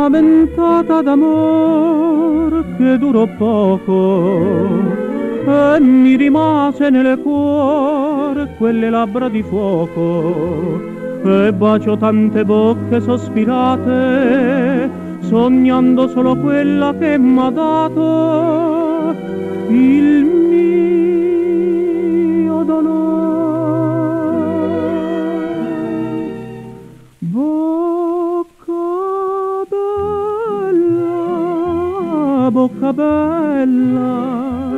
una ventata d'amor che durò poco e mi rimase nel cuore quelle labbra di fuoco e bacio tante bocche sospirate sognando solo quella che m'ha dato il mio dolore. Bocca bella,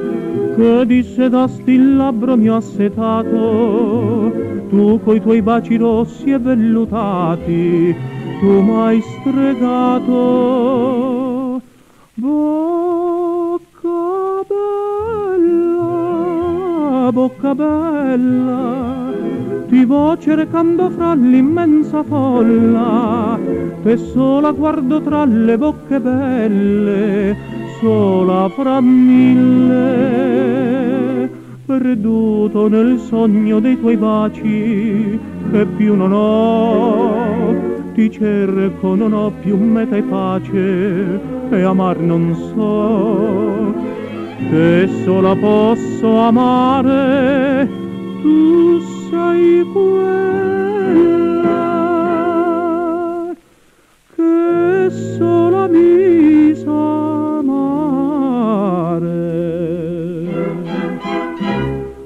che di sedasti il labbro mio assetato, tu coi tuoi baci rossi e vellutati, tu m'hai stregato. Bocca bella, ti vo cercando fra l'immensa folla, te sola guardo tra le bocche belle, sola fra mille, perduto nel sogno dei tuoi baci, che più non ho, ti cerco, non ho più meta e pace, e amar non so, che sola posso amare, tu sei quella che sola mi sa amare.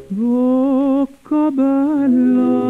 Bocca bella,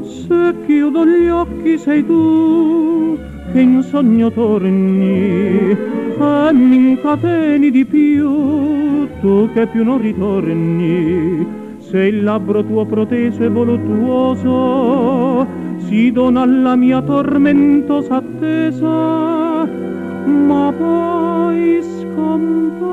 se chiudo gli occhi sei tu che in sogno torni e mi incateni di più, tu che più non ritorni, se il labbro tuo proteso e voluttuoso si dona alla mia tormentosa attesa, ma poi scompare.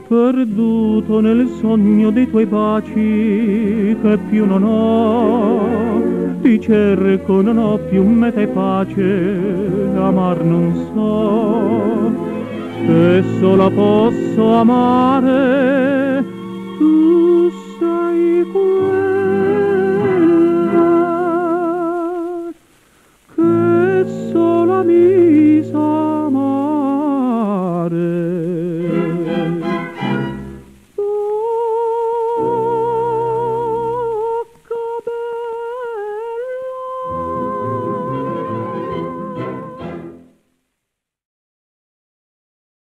Perduto nel sogno dei tuoi baci, che più non ho, ti cerco, non ho più meta e pace, amar non so, che sola posso amare, tu sei quella